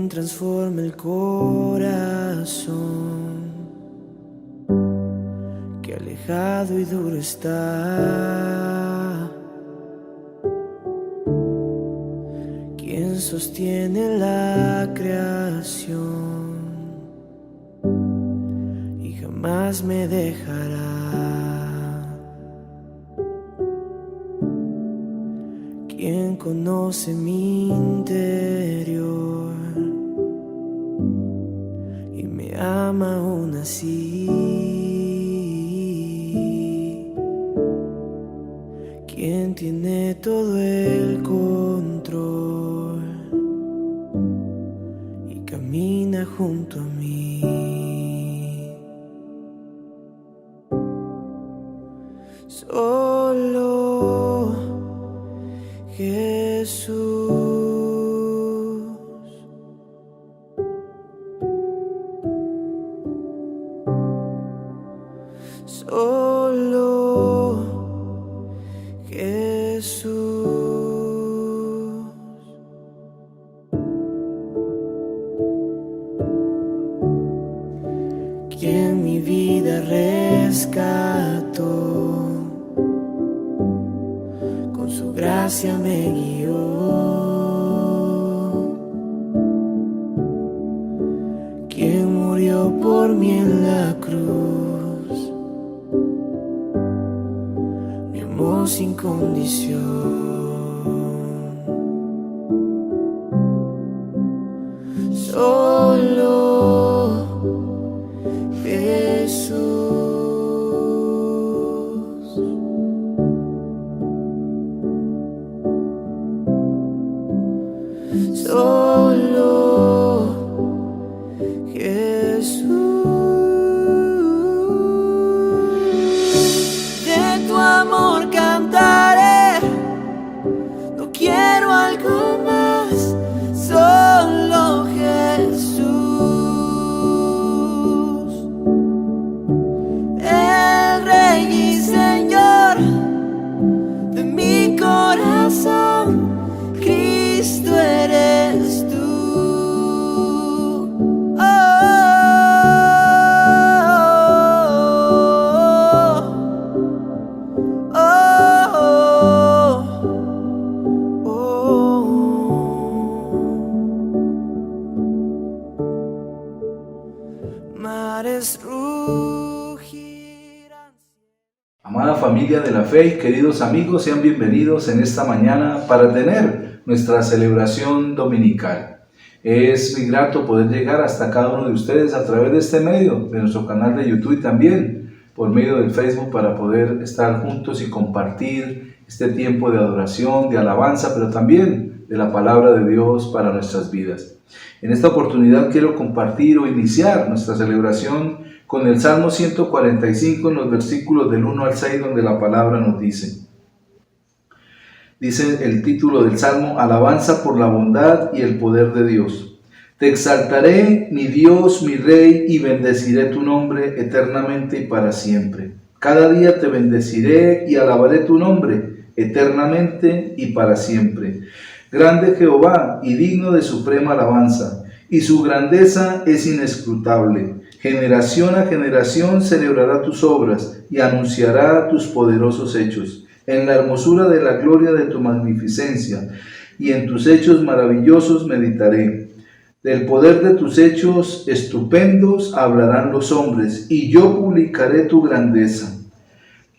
transforma el corazón, que alejado y duro está, quien sostiene la creación y jamás me dejará, quien conoce mi interior y me ama aún así, quien tiene todo el control y camina junto a mí. Solo Jesús, solo Jesús, quien mi vida rescató, con su gracia me guió, quien murió por mí en la cruz, mi amor sin condición. Solo Jesús, solo Jesús, de tu amor cantaré, no quiero algo más, solo Jesús, el Rey y Señor de mi corazón, Cristo eres tú. Oh, oh, oh, oh. Mares rugirán. Amada familia de la fe y queridos amigos, sean bienvenidos en esta mañana para tener nuestra celebración dominical. Es muy grato poder llegar hasta cada uno de ustedes a través de este medio, de nuestro canal de YouTube y también por medio del Facebook, para poder estar juntos y compartir este tiempo de adoración, de alabanza, pero también de la palabra de Dios para nuestras vidas. En esta oportunidad quiero compartir o iniciar nuestra celebración con el Salmo 145 en los versículos del 1 al 6, donde la palabra nos dice el título del Salmo: Alabanza por la bondad y el poder de Dios. Te exaltaré, mi Dios, mi Rey, y bendeciré tu nombre eternamente y para siempre. Cada día te bendeciré y alabaré tu nombre eternamente y para siempre. Grande Jehová y digno de suprema alabanza, y su grandeza es inescrutable. Generación a generación celebrará tus obras y anunciará tus poderosos hechos. En la hermosura de la gloria de tu magnificencia y en tus hechos maravillosos meditaré. Del poder de tus hechos estupendos hablarán los hombres, y yo publicaré tu grandeza.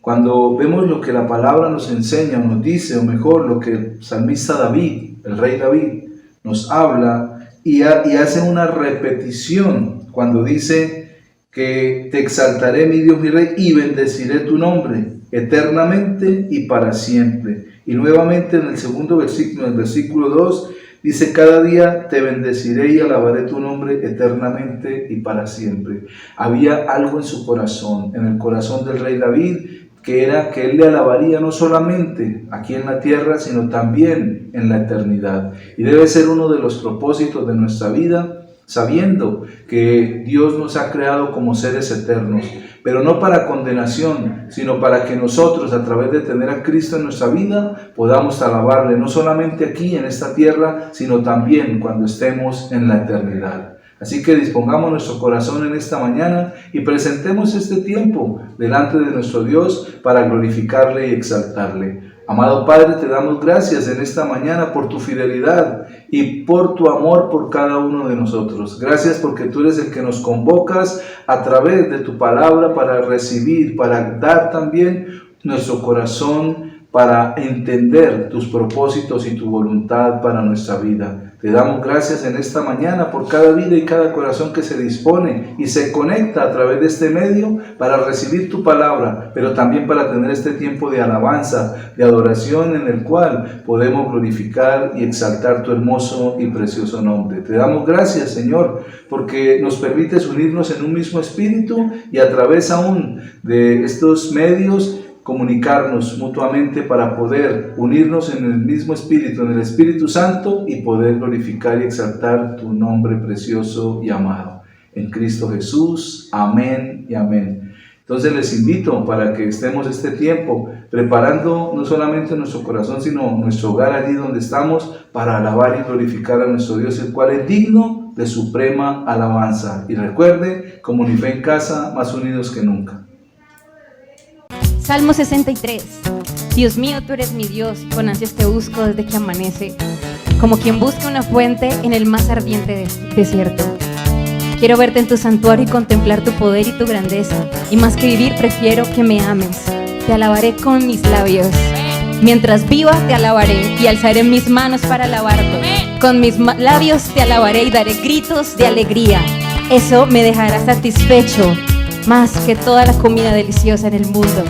Cuando vemos lo que la palabra nos enseña o nos dice, o mejor lo que el salmista David, el rey David, nos habla y hace una repetición cuando dice que te exaltaré, mi Dios, mi Rey, y bendeciré tu nombre eternamente y para siempre. Y nuevamente en el segundo versículo, en el versículo 2, dice: cada día te bendeciré y alabaré tu nombre eternamente y para siempre. Había algo en su corazón, en el corazón del rey David, que era que él le alabaría no solamente aquí en la tierra, sino también en la eternidad. Y debe ser uno de los propósitos de nuestra vida, sabiendo que Dios nos ha creado como seres eternos, pero no para condenación, sino para que nosotros, a través de tener a Cristo en nuestra vida, podamos alabarle, no solamente aquí en esta tierra, sino también cuando estemos en la eternidad. Así que dispongamos nuestro corazón en esta mañana y presentemos este tiempo delante de nuestro Dios para glorificarle y exaltarle. Amado Padre, te damos gracias en esta mañana por tu fidelidad y por tu amor por cada uno de nosotros. Gracias porque tú eres el que nos convocas a través de tu palabra para recibir, para dar también nuestro corazón, para entender tus propósitos y tu voluntad para nuestra vida. Te damos gracias en esta mañana por cada vida y cada corazón que se dispone y se conecta a través de este medio para recibir tu palabra, pero también para tener este tiempo de alabanza, de adoración en el cual podemos glorificar y exaltar tu hermoso y precioso nombre. Te damos gracias, Señor, porque nos permites unirnos en un mismo espíritu y a través aún de estos medios comunicarnos mutuamente para poder unirnos en el mismo espíritu, en el Espíritu Santo, y poder glorificar y exaltar tu nombre precioso y amado. En Cristo Jesús, amén y amén. Entonces les invito para que estemos este tiempo preparando no solamente nuestro corazón, sino nuestro hogar allí donde estamos para alabar y glorificar a nuestro Dios, el cual es digno de suprema alabanza. Y recuerde, como ni fe en casa, más unidos que nunca. Salmo 63. Dios mío, tú eres mi Dios, con ansias te busco desde que amanece, como quien busca una fuente en el más ardiente desierto. Quiero verte en tu santuario y contemplar tu poder y tu grandeza, y más que vivir prefiero que me ames. Te alabaré con mis labios. Mientras viva te alabaré y alzaré mis manos para alabarte. Con mis labios te alabaré y daré gritos de alegría. Eso me dejará satisfecho más que toda la comida deliciosa en el mundo.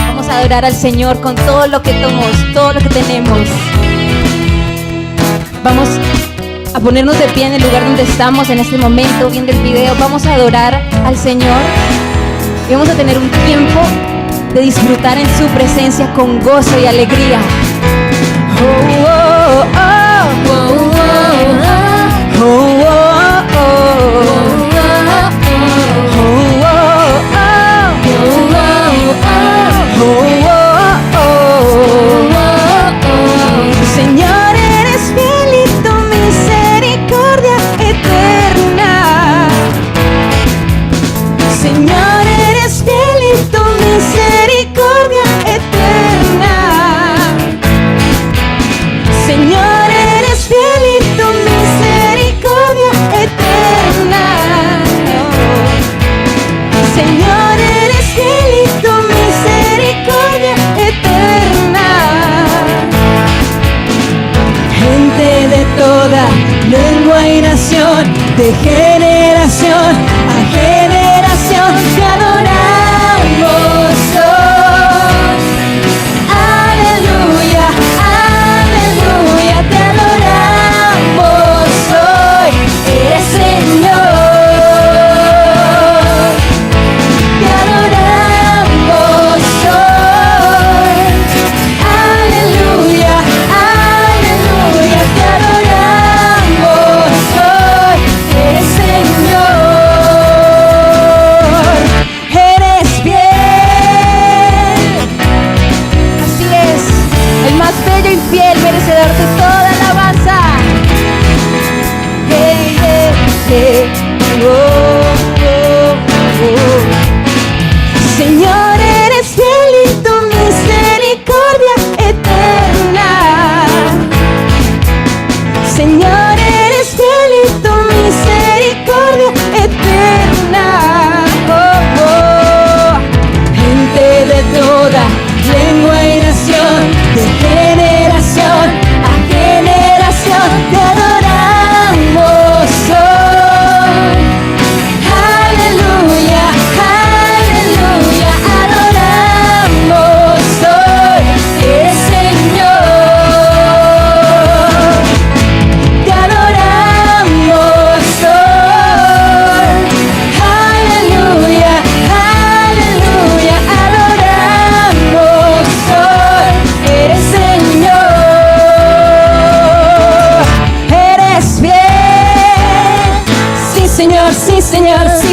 Vamos a adorar al Señor con todo lo que somos, todo lo que tenemos. Vamos a ponernos de pie en el lugar donde estamos en este momento viendo el video. Vamos a adorar al Señor y vamos a tener un tiempo de disfrutar en su presencia con gozo y alegría. Oh, oh, oh, oh, oh, oh, oh, oh. Señor, eres fiel y tu misericordia eterna. Señor, eres fiel y tu misericordia eterna. Señor, eres fiel y tu misericordia eterna. Señor, eres fiel y tu misericordia eterna. Gente de toda lengua y nación, de generación a generación, te adoramos hoy. Aleluya, aleluya, te adoramos hoy. Eres Señor. Te adoramos hoy. Aleluya, aleluya, te adoramos hoy. Eres Señor, eres fiel. Así es, el más bello y fiel, merecedor de toda alabanza. Hey, hey, hey. Oh, oh, oh. Señor, eres fiel y tu misericordia eterna. Señor, eres fiel y tu misericordia eterna. Oh, oh. Gente de toda lengua y nación, de generación a generación.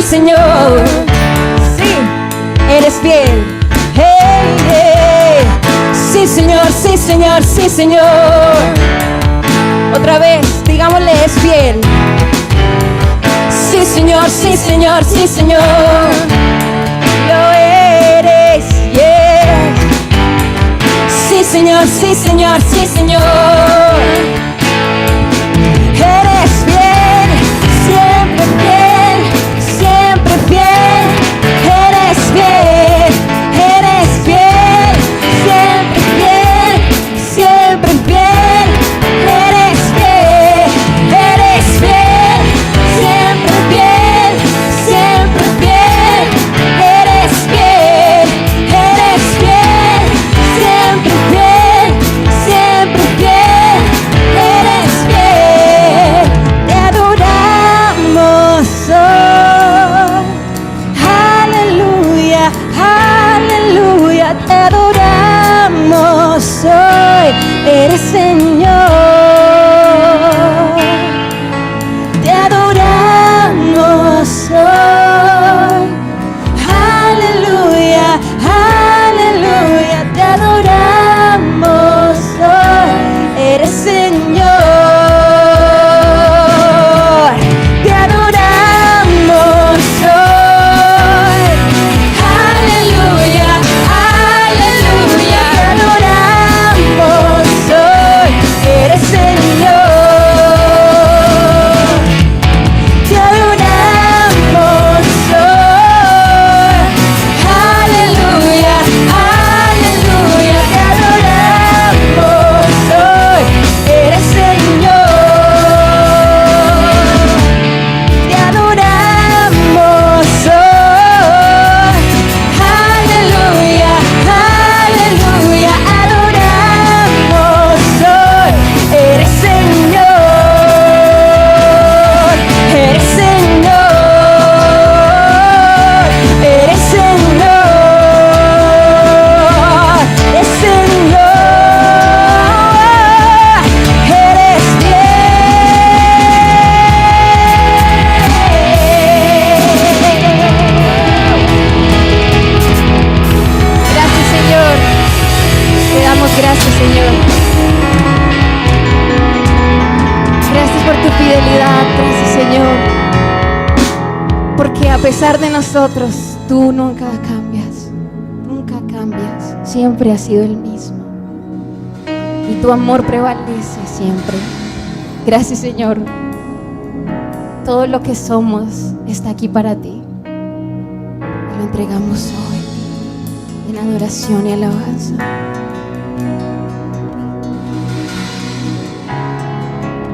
Señor. Sí, eres fiel. Hey, hey. Sí, Señor, sí, Señor, sí, Señor. Otra vez, digámosle, es fiel. Sí, Señor, sí, Señor, sí, Señor. Lo eres, yeah. Sí, Señor, sí, Señor, sí, Señor. Eres fiel, siempre fiel, siempre fiel. Eres fiel, eres fiel, siempre fiel, siempre fiel. Eres fiel, eres fiel, siempre fiel, siempre fiel. Eres fiel, eres fiel, siempre fiel, siempre fiel. Eres fiel, te adoramos hoy. Aleluya, aleluya, te adoramos hoy. Eres Señor, te adoramos hoy. Aleluya, aleluya, te adoramos hoy. Eres Señor, te adoramos hoy. Aleluya, aleluya, te adoramos hoy. Eres Señor, te adoramos hoy. Aleluya, aleluya, te adoramos hoy. Eres Señor, te adoramos hoy. Aleluya, aleluya, adoramos hoy. Eres Señor, eres Señor, eres Señor, eres Señor, eres Gracias, Señor. Te damos gracias, Señor. Gracias por tu fidelidad, gracias, Señor. Porque a pesar de nosotros, tú nunca cambias. Nunca cambias. Siempre has sido el mismo. Y tu amor prevalece siempre. Gracias, Señor. Todo lo que somos está aquí para ti. Y lo entregamos hoy en adoración y alabanza.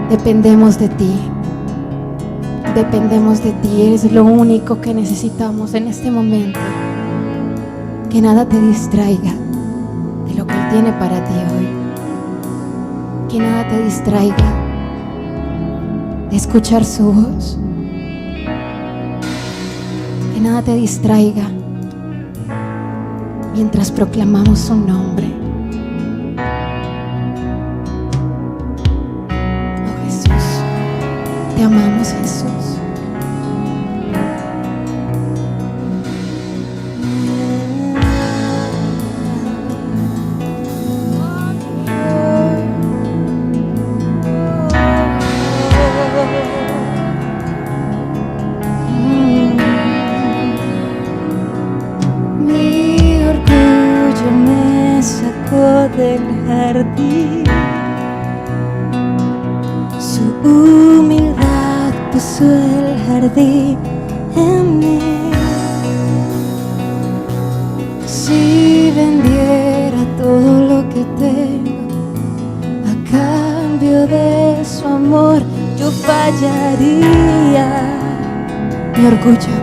Dependemos de ti. Dependemos de ti. Eres lo único que necesitamos en este momento. Que nada te distraiga de lo que Él tiene para ti hoy. Que nada te distraiga de escuchar su voz. Que nada te distraiga mientras proclamamos su nombre. Oh Jesús, te amamos, Jesús. Mi orgullo me sacó del jardín, su humildad puso el jardín en mí. Si vendiera todo lo que tengo a cambio de su amor, yo fallaría. Mi orgullo,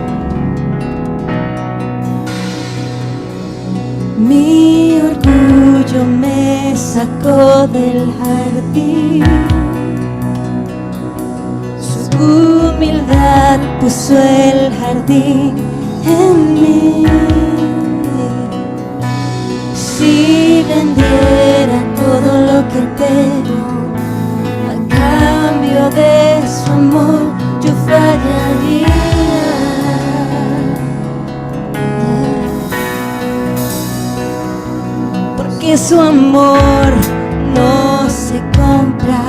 mi orgullo me sacó del jardín, su humildad puso el jardín en mí. Si vendiera todo lo que tengo a cambio de su amor, yo fallaría. porque su amor no se compra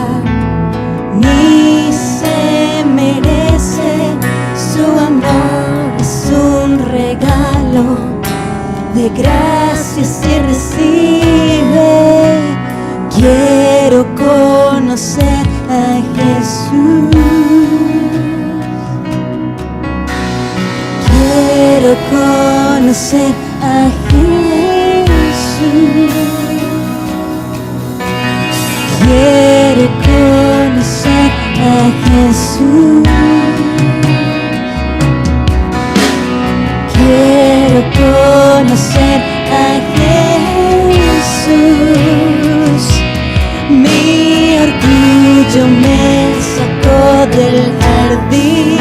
ni se merece. Su amor es un regalo, de gracia se recibe. Quiero conocer a Jesús. Quiero conocer a Jesús. Quiero conocer a Jesús. Quiero conocer a Jesús. Mi orgullo me sacó del jardín.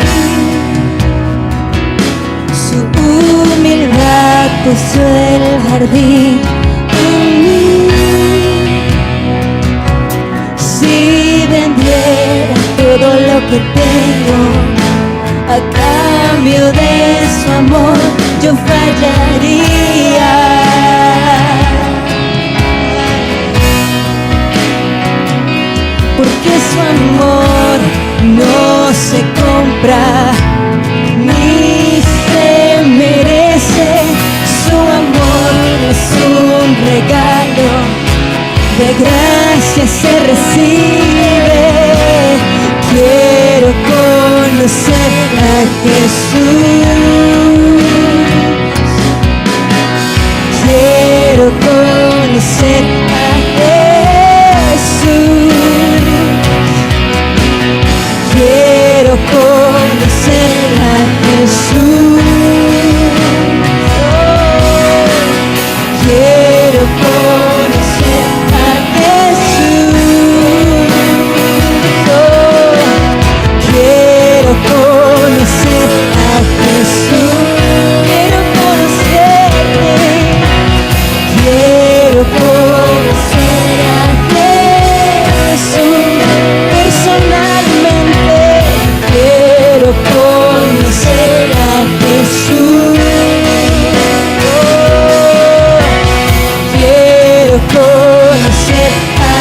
Su humildad puso el jardín en mí. Si vendiera todo lo que tengo a cambio de su amor, yo fallaría. Porque su amor no se compra ni se merece. Su amor es un regalo, de gracia se recibe. Quiero conocer a Jesús. Quiero conocer a Jesús. Quiero conocer a Jesús. Quiero conocer a Jesús. Quiero conocer a Jesús. Quiero conocerte. Quiero conocer a Jesús personalmente. Quiero conocer a Jesús. Quiero conocer a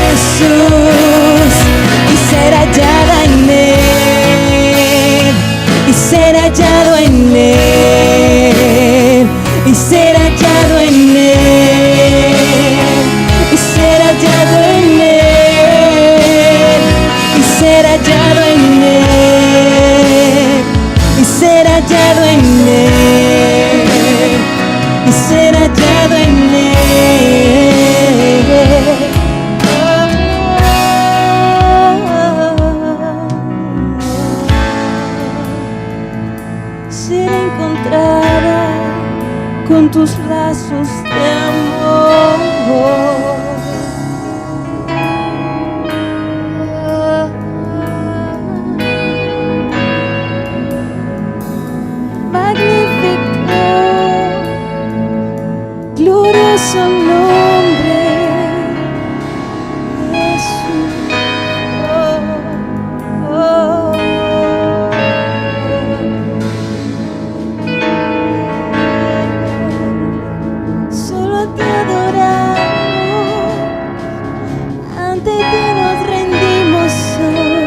Jesús y ser hallada en Él, y ser hallado en Él, y ser hallado en Él, y ser hallado en Él, y ser hallado en Él, y ser hallado en Él, y ser hallado en Él. Ser encontrada con tus lazos de amor. Magnífico, glorioso nombre, Jesús. Oh, oh. Solo te adoramos, ante ti nos rendimos hoy,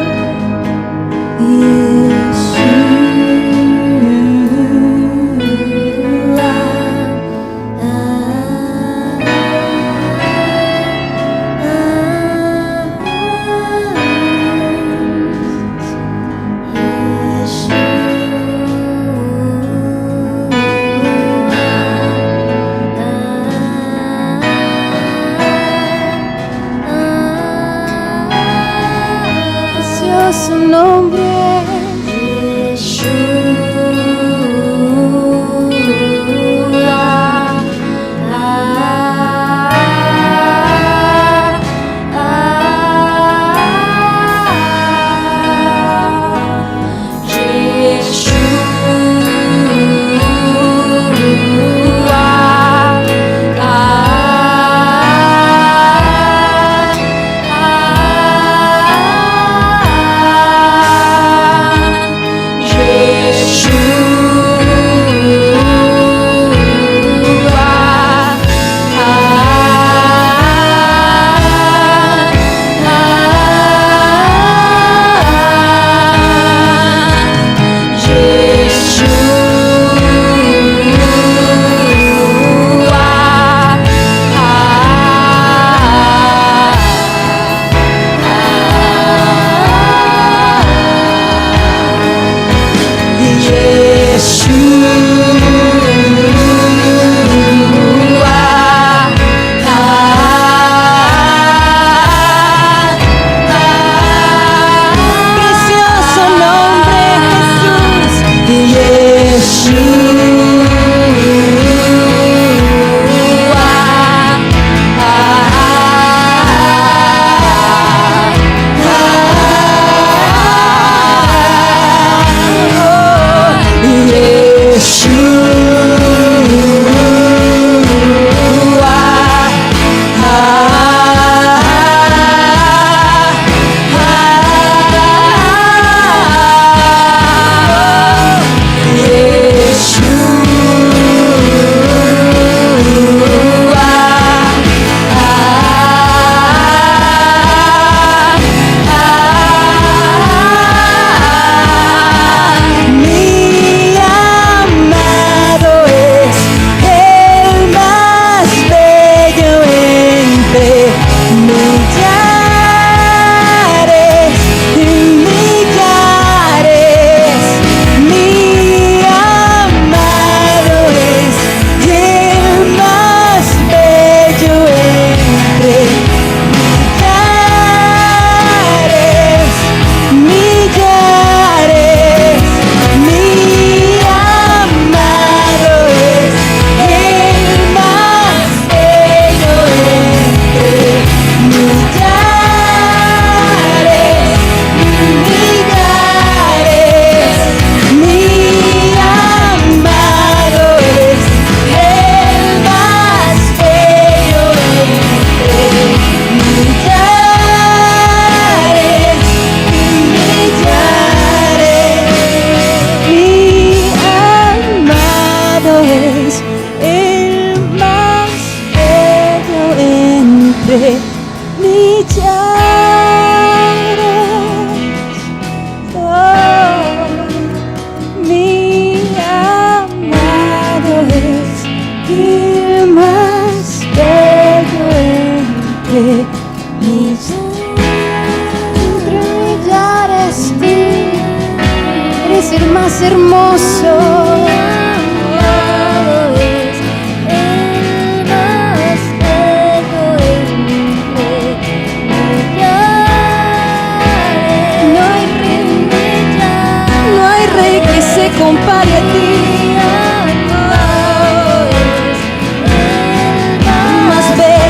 su nombre, entre millares. Oh, mi amado es el más bello entre millares. Tú eres el más hermoso. Compare a ti, más bello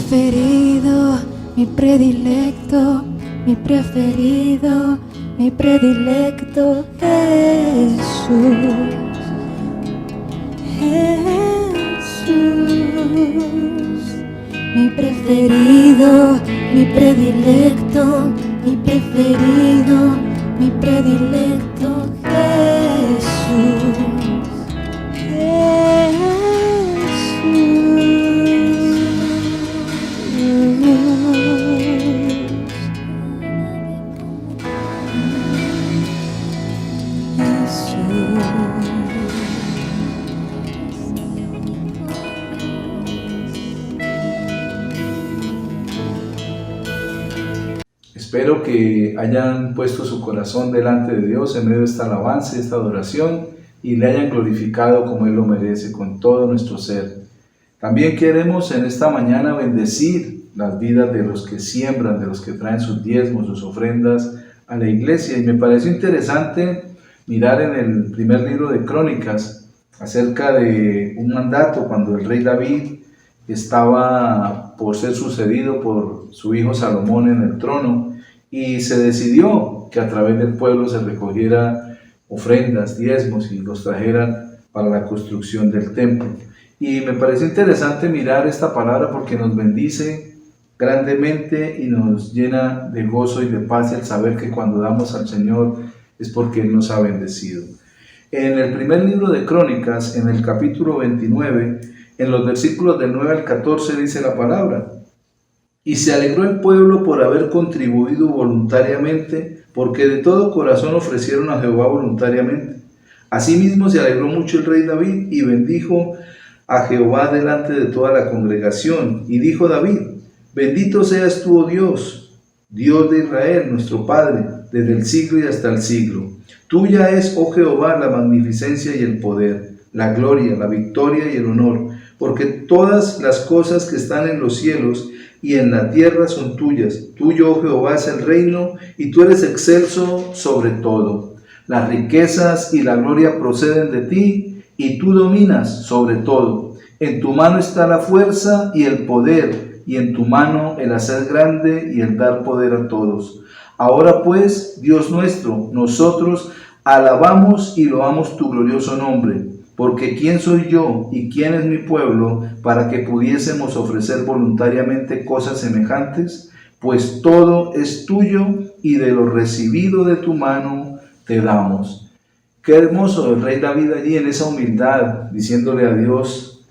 preferido, mi predilecto, mi preferido, mi predilecto, Jesús. Jesús, mi preferido, mi predilecto, mi preferido, mi predilecto, Jesús. Espero que hayan puesto su corazón delante de Dios en medio de esta alabanza y esta adoración y le hayan glorificado como Él lo merece con todo nuestro ser. También queremos en esta mañana bendecir las vidas de los que siembran, de los que traen sus diezmos, sus ofrendas a la iglesia. Y me parece interesante mirar en el primer libro de Crónicas acerca de un mandato cuando el rey David estaba por ser sucedido por su hijo Salomón en el trono y se decidió que a través del pueblo se recogiera ofrendas, diezmos y los trajeran para la construcción del templo. Y me parece interesante mirar esta palabra porque nos bendice grandemente y nos llena de gozo y de paz el saber que cuando damos al Señor es porque Él nos ha bendecido. En el primer libro de Crónicas, en el capítulo 29, en los versículos del 9 al 14 dice la palabra: y se alegró el pueblo por haber contribuido voluntariamente, porque de todo corazón ofrecieron a Jehová voluntariamente. Asimismo se alegró mucho el rey David y bendijo a Jehová delante de toda la congregación. Y dijo David: bendito seas tú, oh Dios, Dios de Israel, nuestro Padre, desde el siglo y hasta el siglo. Tuya es, oh Jehová, la magnificencia y el poder, la gloria, la victoria y el honor, porque todas las cosas que están en los cielos y en la tierra son tuyas. Tuyo, oh Jehová, es el reino, y tú eres excelso sobre todo. Las riquezas y la gloria proceden de ti, y tú dominas sobre todo. En tu mano está la fuerza y el poder, y en tu mano el hacer grande y el dar poder a todos. Ahora pues, Dios nuestro, nosotros alabamos y loamos tu glorioso nombre, porque ¿quién soy yo y quién es mi pueblo para que pudiésemos ofrecer voluntariamente cosas semejantes? Pues todo es tuyo y de lo recibido de tu mano te damos. Qué hermoso el rey David allí en esa humildad, diciéndole a Dios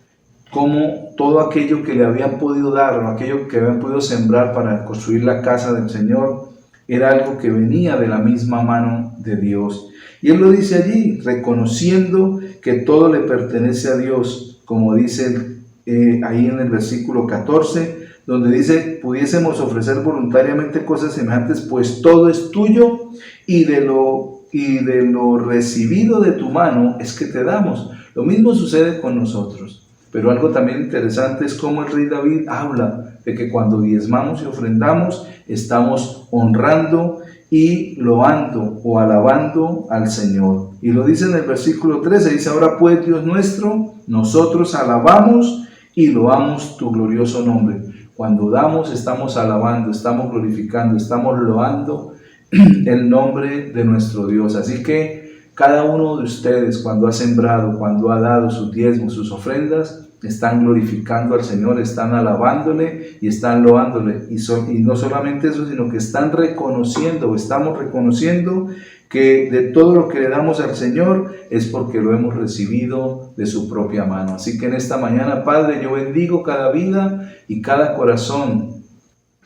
cómo todo aquello que le habían podido dar, o aquello que habían podido sembrar para construir la casa del Señor, era algo que venía de la misma mano de Dios. Y él lo dice allí, reconociendo que todo le pertenece a Dios, como dice ahí en el versículo 14, donde dice, pudiésemos ofrecer voluntariamente cosas semejantes, pues todo es tuyo y de lo recibido de tu mano es que te damos. Lo mismo sucede con nosotros. Pero algo también interesante es cómo el rey David habla de que cuando diezmamos y ofrendamos, estamos honrando y loando o alabando al Señor. Y lo dice en el versículo 13, dice: ahora pues, Dios nuestro, nosotros alabamos y loamos tu glorioso nombre. Cuando damos, estamos alabando, estamos glorificando, estamos loando el nombre de nuestro Dios. Así que cada uno de ustedes, cuando ha sembrado, cuando ha dado sus diezmos, sus ofrendas, están glorificando al Señor, están alabándole y están loándole. Y no solamente eso, sino que están reconociendo, o estamos reconociendo que de todo lo que le damos al Señor es porque lo hemos recibido de su propia mano. Así que en esta mañana, Padre, yo bendigo cada vida y cada corazón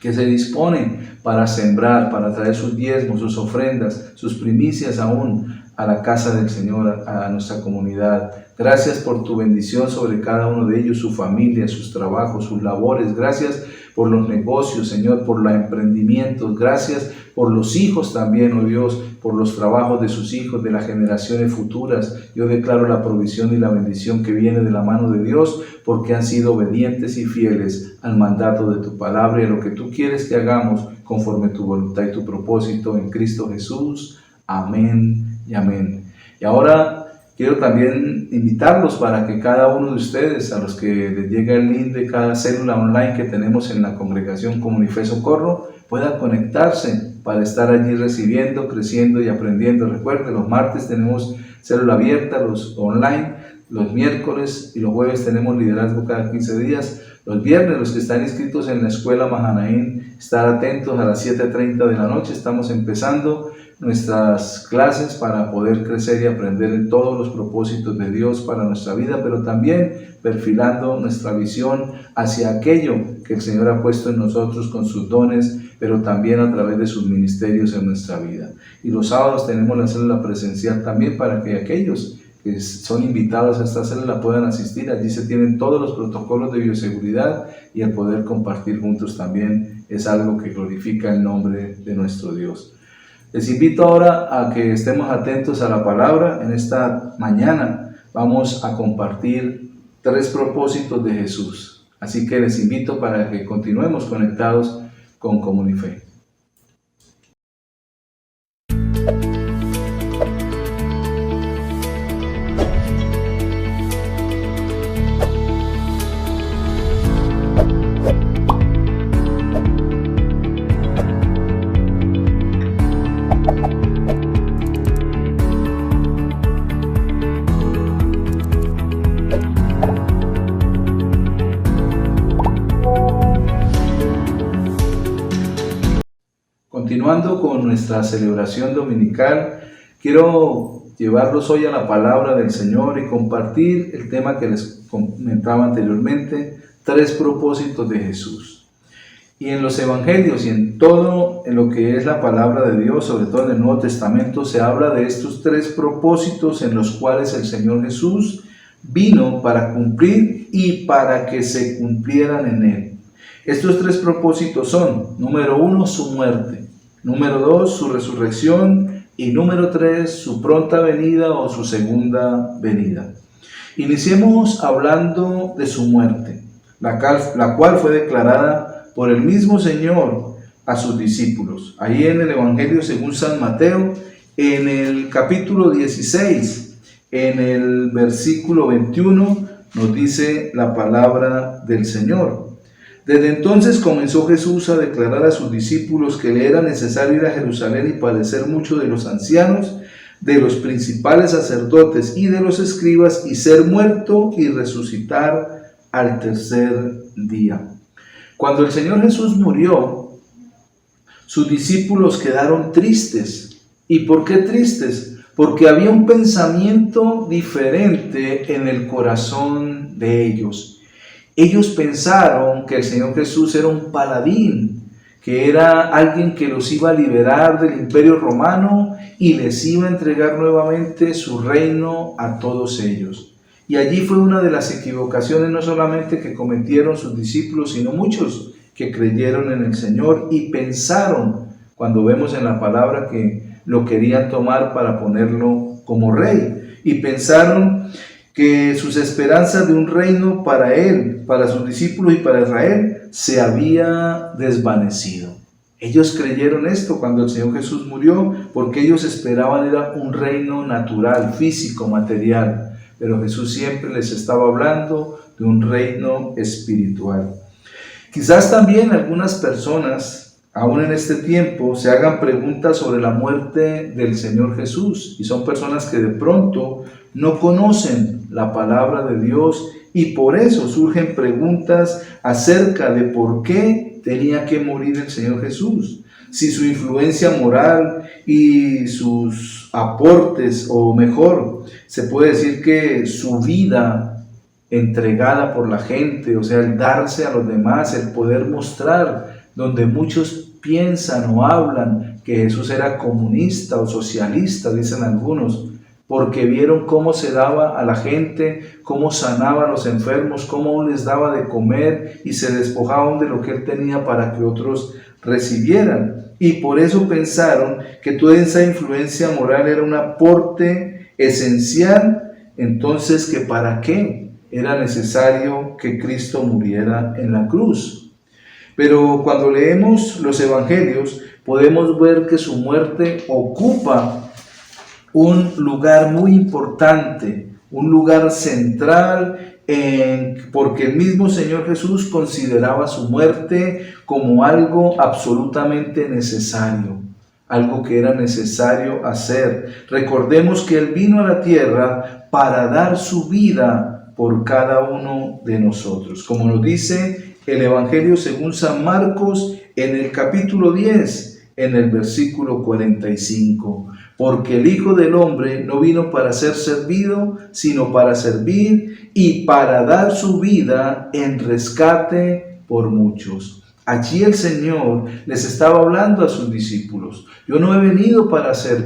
que se dispone para sembrar, para traer sus diezmos, sus ofrendas, sus primicias aún a la casa del Señor, a nuestra comunidad. Gracias por tu bendición sobre cada uno de ellos, su familia, sus trabajos, sus labores. Gracias por los negocios, Señor, por los emprendimientos. Gracias por los hijos también, oh Dios, por los trabajos de sus hijos, de las generaciones futuras. Yo declaro la provisión y la bendición que viene de la mano de Dios, porque han sido obedientes y fieles al mandato de tu palabra y a lo que tú quieres que hagamos conforme tu voluntad y tu propósito en Cristo Jesús. Amén y amén. Y ahora Quiero también invitarlos para que cada uno de ustedes, a los que les llega el link de cada célula online que tenemos en la congregación Comunife Socorro, pueda conectarse para estar allí recibiendo, creciendo y aprendiendo. Recuerden, los martes tenemos célula abierta, los online, los miércoles y los jueves tenemos liderazgo cada 15 días. Los viernes, los que están inscritos en la escuela Mahanaim, estar atentos a las 7:30 de la noche. Estamos empezando nuestras clases para poder crecer y aprender en todos los propósitos de Dios para nuestra vida, pero también perfilando nuestra visión hacia aquello que el Señor ha puesto en nosotros con sus dones, pero también a través de sus ministerios en nuestra vida. Y los sábados tenemos la célula presencial también para que aquellos que son invitados a esta célula puedan asistir. Allí se tienen todos los protocolos de bioseguridad y el poder compartir juntos también es algo que glorifica el nombre de nuestro Dios. Les invito ahora a que estemos atentos a la palabra. En esta mañana vamos a compartir 3 propósitos de Jesús. Así que les invito para que continuemos conectados con Comunife. Continuando con nuestra celebración dominical, quiero llevarlos hoy a la palabra del Señor y compartir el tema que les comentaba anteriormente, 3 propósitos de Jesús. Y en los evangelios y en todo en lo que es la palabra de Dios, sobre todo en el Nuevo Testamento, se habla de estos 3 propósitos en los cuales el Señor Jesús vino para cumplir y para que se cumplieran en Él. Estos 3 propósitos son, número 1, su muerte, número 2, su resurrección y número 3, su pronta venida o su segunda venida. Iniciemos hablando de su muerte, la cual fue declarada por el mismo Señor a sus discípulos. Ahí en el Evangelio según San Mateo, en el capítulo 16, en el versículo 21, nos dice la palabra del Señor. Desde entonces comenzó Jesús a declarar a sus discípulos que le era necesario ir a Jerusalén y padecer mucho de los ancianos, de los principales sacerdotes y de los escribas, y ser muerto y resucitar al tercer día. Cuando el Señor Jesús murió, sus discípulos quedaron tristes. ¿Y por qué tristes? Porque había un pensamiento diferente en el corazón de ellos. Ellos pensaron que el Señor Jesús era un paladín, que era alguien que los iba a liberar del imperio romano y les iba a entregar nuevamente su reino a todos ellos. Y allí fue una de las equivocaciones no solamente que cometieron sus discípulos, sino muchos que creyeron en el Señor y pensaron, cuando vemos en la palabra, que lo querían tomar para ponerlo como rey, y pensaron que sus esperanzas de un reino para él, para sus discípulos y para Israel se había desvanecido. Ellos creyeron esto cuando el Señor Jesús murió, porque ellos esperaban era un reino natural, físico, material, pero Jesús siempre les estaba hablando de un reino espiritual. Quizás también algunas personas, aún en este tiempo, se hagan preguntas sobre la muerte del Señor Jesús, y son personas que de pronto no conocen la palabra de Dios y por eso surgen preguntas acerca de por qué tenía que morir el Señor Jesús. Si su influencia moral y sus aportes, o mejor, se puede decir que su vida entregada por la gente, o sea, el darse a los demás, el poder mostrar, donde muchos piensan o hablan que Jesús era comunista o socialista, dicen algunos, porque vieron cómo se daba a la gente, cómo sanaba a los enfermos, cómo les daba de comer y se despojaban de lo que él tenía para que otros recibieran. Y por eso pensaron que toda esa influencia moral era un aporte esencial, entonces que para qué era necesario que Cristo muriera en la cruz. Pero cuando leemos los evangelios podemos ver que su muerte ocupa un lugar muy importante, un lugar central, porque el mismo Señor Jesús consideraba su muerte como algo absolutamente necesario, algo que era necesario hacer. Recordemos que Él vino a la tierra para dar su vida por cada uno de nosotros, como nos dice el Evangelio según San Marcos en el capítulo 10, en el versículo 45. Porque el Hijo del Hombre no vino para ser servido, sino para servir y para dar su vida en rescate por muchos. Allí el Señor les estaba hablando a sus discípulos. Yo no he venido para ser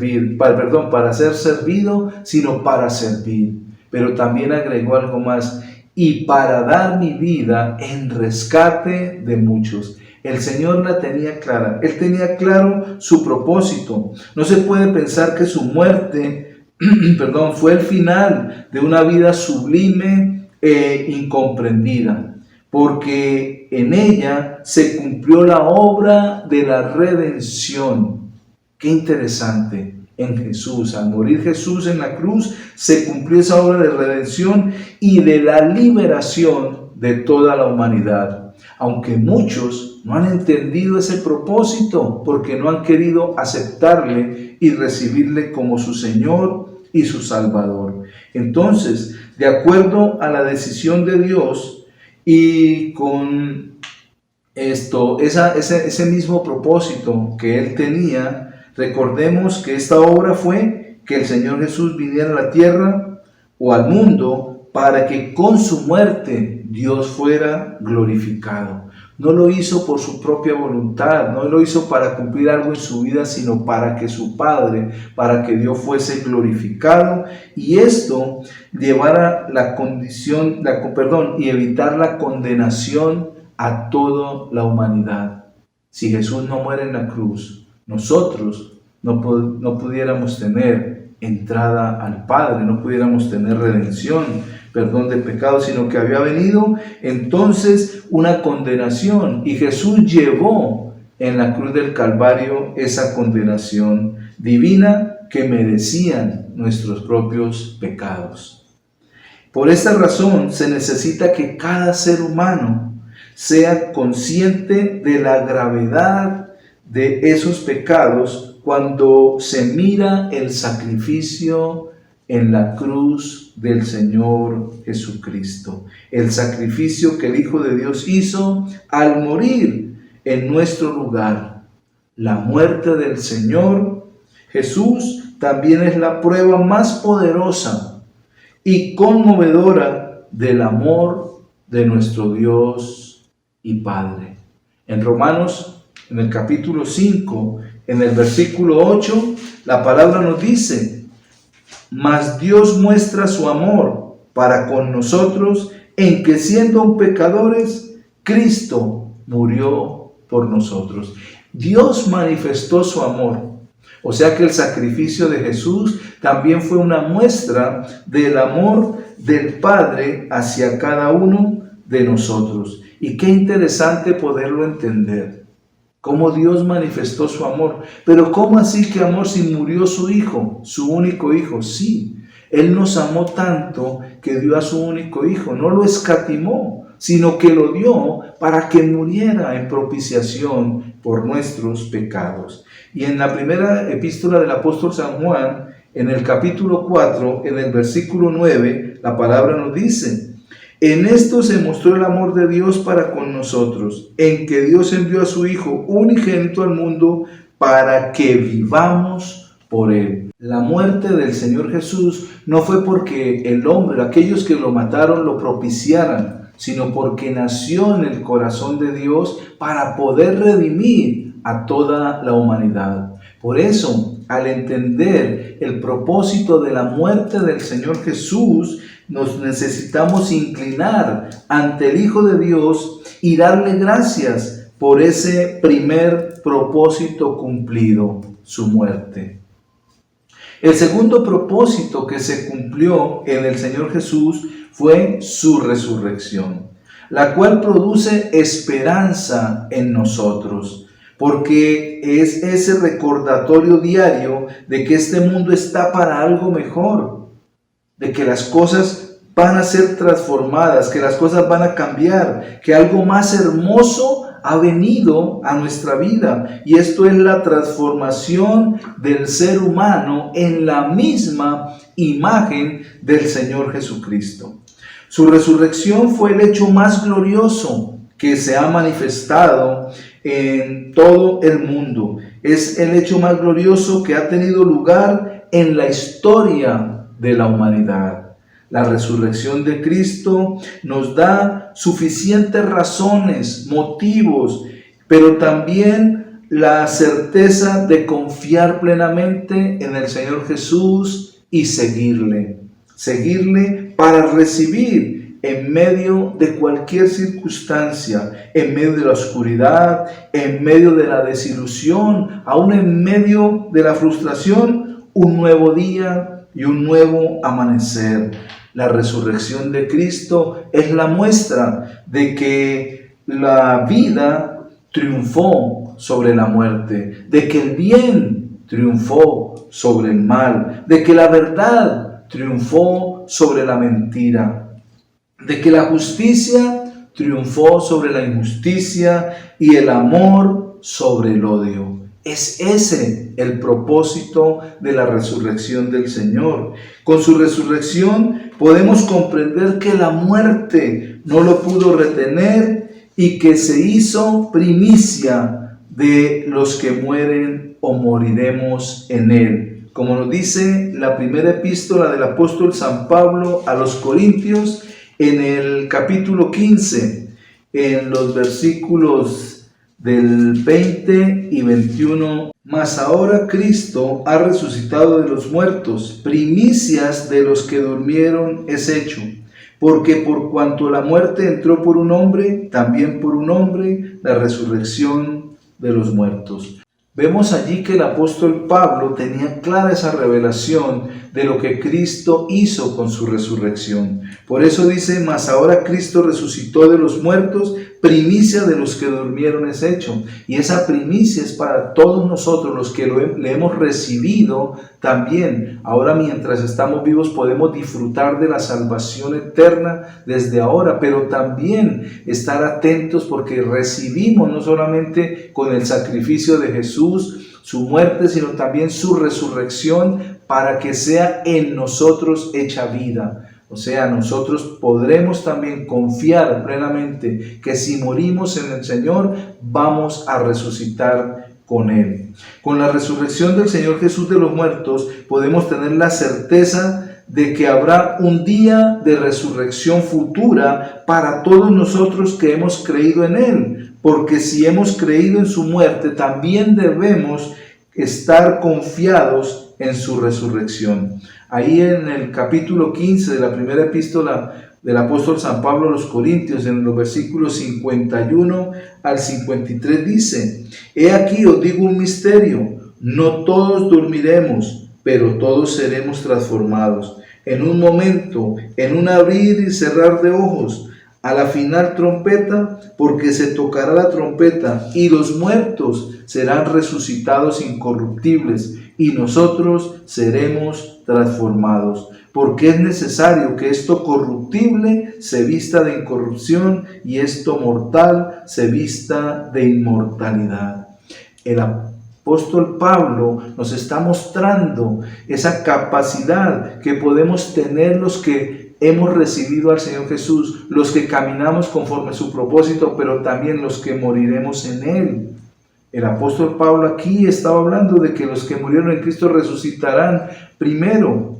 servido, sino para servir. Pero también agregó algo más, y para dar mi vida en rescate de muchos. El Señor la tenía clara, Él tenía claro su propósito. No se puede pensar que su muerte, fue el final de una vida sublime e incomprendida, porque en ella se cumplió la obra de la redención. Qué interesante. En Jesús, al morir Jesús en la cruz, se cumplió esa obra de redención y de la liberación de toda la humanidad. Aunque muchos no han entendido ese propósito porque no han querido aceptarle y recibirle como su Señor y su Salvador. Entonces, de acuerdo a la decisión de Dios y con ese mismo propósito que Él tenía, recordemos que esta obra fue que el Señor Jesús viniera a la tierra o al mundo para que con su muerte Dios fuera glorificado. No lo hizo por su propia voluntad, no lo hizo para cumplir algo en su vida, sino para que su Padre, para que Dios fuese glorificado y esto llevara y evitar la condenación a toda la humanidad. Si Jesús no muere en la cruz, nosotros no pudiéramos tener entrada al Padre, no pudiéramos tener redención, perdón de pecados, sino que había venido entonces una condenación y Jesús llevó en la cruz del Calvario esa condenación divina que merecían nuestros propios pecados. Por esta razón se necesita que cada ser humano sea consciente de la gravedad de esos pecados cuando se mira el sacrificio en la cruz del Señor Jesucristo. El sacrificio que el Hijo de Dios hizo al morir en nuestro lugar. La muerte del Señor Jesús también es la prueba más poderosa y conmovedora del amor de nuestro Dios y Padre. En Romanos, en el capítulo 5, en el versículo 8, la palabra nos dice: mas Dios muestra su amor para con nosotros en que siendo aún pecadores, Cristo murió por nosotros. Dios manifestó su amor. O sea que el sacrificio de Jesús también fue una muestra del amor del Padre hacia cada uno de nosotros. Y qué interesante poderlo entender. Cómo Dios manifestó su amor. Pero ¿cómo así que amor si murió su Hijo, su único Hijo? Sí, Él nos amó tanto que dio a su único Hijo. No lo escatimó, sino que lo dio para que muriera en propiciación por nuestros pecados. Y en la primera epístola del apóstol San Juan, en el capítulo 4, en el versículo 9, la palabra nos dice: en esto se mostró el amor de Dios para con nosotros, en que Dios envió a su Hijo unigénito al mundo para que vivamos por Él. La muerte del Señor Jesús no fue porque el hombre, aquellos que lo mataron, lo propiciaran, sino porque nació en el corazón de Dios para poder redimir a toda la humanidad. Por eso, al entender el propósito de la muerte del Señor Jesús, nos necesitamos inclinar ante el Hijo de Dios y darle gracias por ese primer propósito cumplido, su muerte. El segundo propósito que se cumplió en el Señor Jesús fue su resurrección, la cual produce esperanza en nosotros, porque es ese recordatorio diario de que este mundo está para algo mejor, de que las cosas van a ser transformadas, que las cosas van a cambiar, que algo más hermoso ha venido a nuestra vida, y esto es la transformación del ser humano en la misma imagen del Señor Jesucristo. Su resurrección fue el hecho más glorioso que se ha manifestado en todo el mundo. Es el hecho más glorioso que ha tenido lugar en la historia de la humanidad. La resurrección de Cristo nos da suficientes razones, motivos, pero también la certeza de confiar plenamente en el Señor Jesús y seguirle para recibir en medio de cualquier circunstancia, en medio de la oscuridad, en medio de la desilusión, aún en medio de la frustración, un nuevo día y un nuevo amanecer. La resurrección de Cristo es la muestra de que la vida triunfó sobre la muerte, de que el bien triunfó sobre el mal, de que la verdad triunfó sobre la mentira, de que la justicia triunfó sobre la injusticia y el amor sobre el odio. Es ese el propósito de la resurrección del Señor. Con su resurrección podemos comprender que la muerte no lo pudo retener y que se hizo primicia de los que mueren o moriremos en él. Como nos dice la primera epístola del apóstol San Pablo a los Corintios en el capítulo 15, en los versículos del 20 y 21. Mas ahora Cristo ha resucitado de los muertos, primicias de los que durmieron es hecho. Porque por cuanto la muerte entró por un hombre, también por un hombre la resurrección de los muertos. Vemos allí que el apóstol Pablo tenía clara esa revelación de lo que Cristo hizo con su resurrección. Por eso dice, mas ahora Cristo resucitó de los muertos, primicia de los que durmieron es hecho. Y esa primicia es para todos nosotros los que le hemos recibido también. Ahora mientras estamos vivos podemos disfrutar de la salvación eterna desde ahora, pero también estar atentos porque recibimos no solamente con el sacrificio de Jesús, su muerte, sino también su resurrección para que sea en nosotros hecha vida. O sea, nosotros podremos también confiar plenamente que si morimos en el Señor, vamos a resucitar con Él. Con la resurrección del Señor Jesús de los muertos, podemos tener la certeza de que habrá un día de resurrección futura para todos nosotros que hemos creído en Él. Porque si hemos creído en su muerte, también debemos estar confiados en su resurrección. Ahí en el capítulo 15 de la primera epístola del apóstol San Pablo a los Corintios, en los versículos 51 al 53 dice: He aquí os digo un misterio, no todos dormiremos, pero todos seremos transformados. En un momento, en un abrir y cerrar de ojos, a la final trompeta, porque se tocará la trompeta y los muertos serán resucitados incorruptibles y nosotros seremos transformados. Porque es necesario que esto corruptible se vista de incorrupción y esto mortal se vista de inmortalidad. El apóstol Pablo nos está mostrando esa capacidad que podemos tener los que hemos recibido al Señor Jesús, los que caminamos conforme a su propósito, pero también los que moriremos en Él. El apóstol Pablo aquí estaba hablando de que los que murieron en Cristo resucitarán primero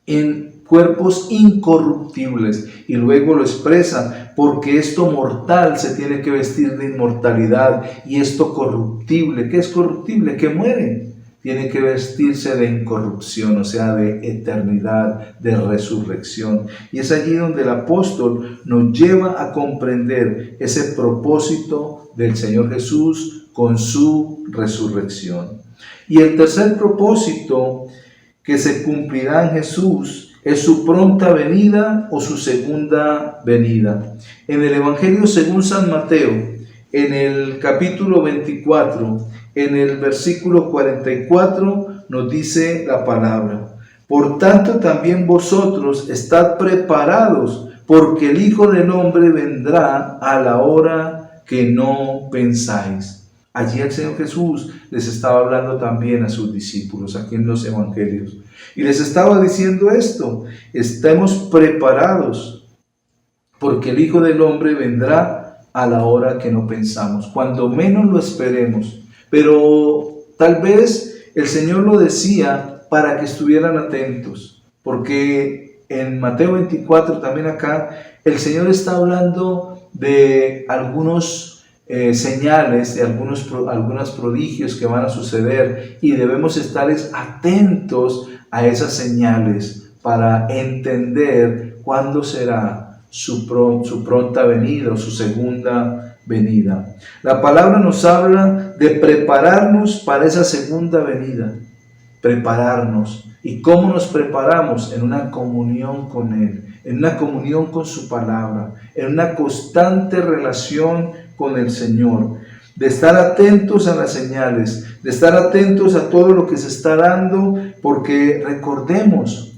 en cuerpos incorruptibles y luego lo expresa, porque esto mortal se tiene que vestir de inmortalidad y esto corruptible, ¿qué es corruptible? Que muere. Tiene que vestirse de incorrupción, o sea, de eternidad, de resurrección. Y es allí donde el apóstol nos lleva a comprender ese propósito del Señor Jesús con su resurrección. Y el tercer propósito que se cumplirá en Jesús es su pronta venida o su segunda venida. En el Evangelio según San Mateo, En el capítulo 24, en el versículo 44, nos dice la palabra: por tanto también vosotros estad preparados, porque el Hijo del Hombre vendrá a la hora que no pensáis. Allí el Señor Jesús les estaba hablando también a sus discípulos, aquí en los evangelios, y les estaba diciendo esto: estemos preparados, porque el Hijo del Hombre vendrá a la hora que no pensamos, cuando menos lo esperemos. Pero tal vez el Señor lo decía para que estuvieran atentos, porque en Mateo 24, también acá, el Señor está hablando de algunos señales, de algunos prodigios que van a suceder, y debemos estar atentos a esas señales para entender cuándo será su pronta venida o su segunda venida. La palabra nos habla de prepararnos para esa segunda venida, prepararnos. ¿Y cómo nos preparamos? En una comunión con Él, en una comunión con su palabra, en una constante relación con el Señor, de estar atentos a las señales, de estar atentos a todo lo que se está dando, porque recordemos,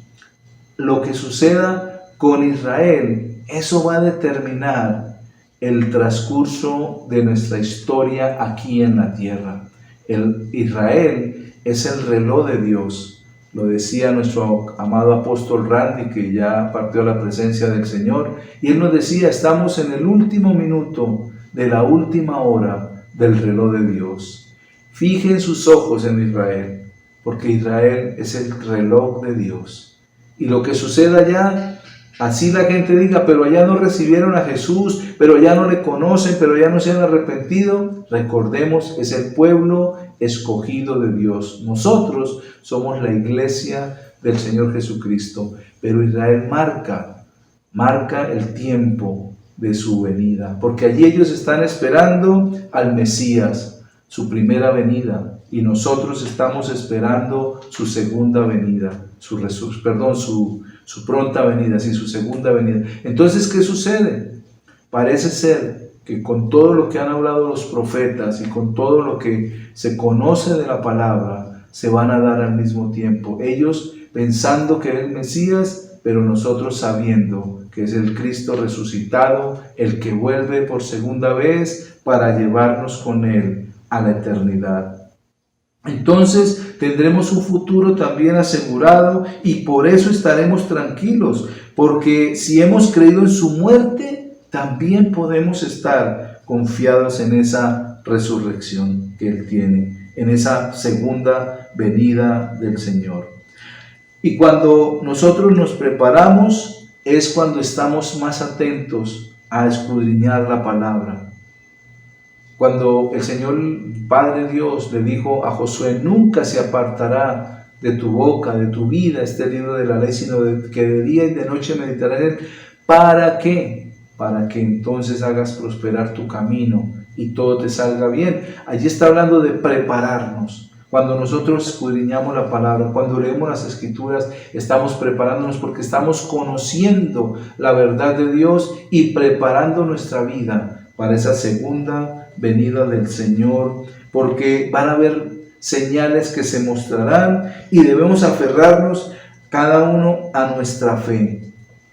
lo que suceda con Israel, eso va a determinar el transcurso de nuestra historia aquí en la tierra. Israel es el reloj de Dios. Lo decía nuestro amado apóstol Randy, que ya partió a la presencia del Señor, y él nos decía: estamos en el último minuto de la última hora del reloj de Dios. Fijen sus ojos en Israel, porque Israel es el reloj de Dios. Y lo que suceda allá, así la gente diga: pero allá no recibieron a Jesús, pero allá no le conocen, pero allá no se han arrepentido. Recordemos, es el pueblo escogido de Dios. Nosotros somos la iglesia del Señor Jesucristo, pero Israel marca el tiempo de su venida, porque allí ellos están esperando al Mesías, su primera venida, y nosotros estamos esperando su segunda venida, su pronta venida, su segunda venida. Entonces, ¿qué sucede? Parece ser que con todo lo que han hablado los profetas y con todo lo que se conoce de la palabra, se van a dar al mismo tiempo. Ellos pensando que es el Mesías, pero nosotros sabiendo que es el Cristo resucitado, el que vuelve por segunda vez para llevarnos con Él a la eternidad. Entonces tendremos un futuro también asegurado, y por eso estaremos tranquilos, porque si hemos creído en su muerte, también podemos estar confiados en esa resurrección que Él tiene, en esa segunda venida del Señor. Y cuando nosotros nos preparamos, es cuando estamos más atentos a escudriñar la palabra. Cuando el Señor Padre Dios le dijo a Josué: nunca se apartará de tu boca, de tu vida, este libro de la ley, sino que de día y de noche meditarás en él. ¿Para qué? Para que entonces hagas prosperar tu camino y todo te salga bien. Allí está hablando de prepararnos. Cuando nosotros escudriñamos la palabra, cuando leemos las Escrituras, estamos preparándonos porque estamos conociendo la verdad de Dios y preparando nuestra vida para esa segunda venida del Señor, porque van a haber señales que se mostrarán y debemos aferrarnos cada uno a nuestra fe.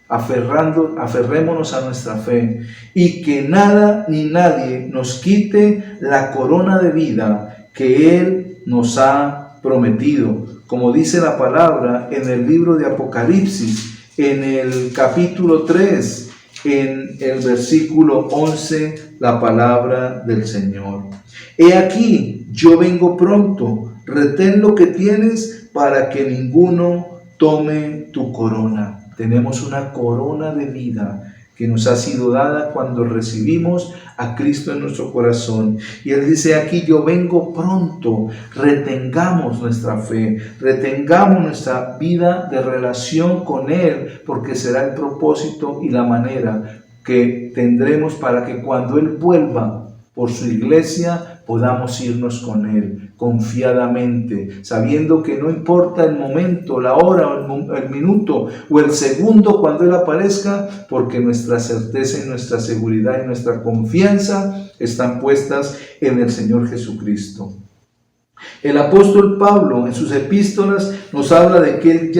Aferrémonos a nuestra fe, y que nada ni nadie nos quite la corona de vida que Él nos ha prometido, como dice la palabra en el libro de Apocalipsis, en el capítulo 3, en el versículo 11, la palabra del Señor: he aquí, yo vengo pronto, retén lo que tienes para que ninguno tome tu corona. Tenemos una corona de vida que nos ha sido dada cuando recibimos a Cristo en nuestro corazón. Y Él dice aquí: yo vengo pronto. Retengamos nuestra fe, retengamos nuestra vida de relación con Él, porque será el propósito y la manera que tendremos para que cuando Él vuelva por su iglesia podamos irnos con Él confiadamente, sabiendo que no importa el momento, la hora, el minuto o el segundo cuando Él aparezca, porque nuestra certeza y nuestra seguridad y nuestra confianza están puestas en el Señor Jesucristo. El apóstol Pablo en sus epístolas nos habla de que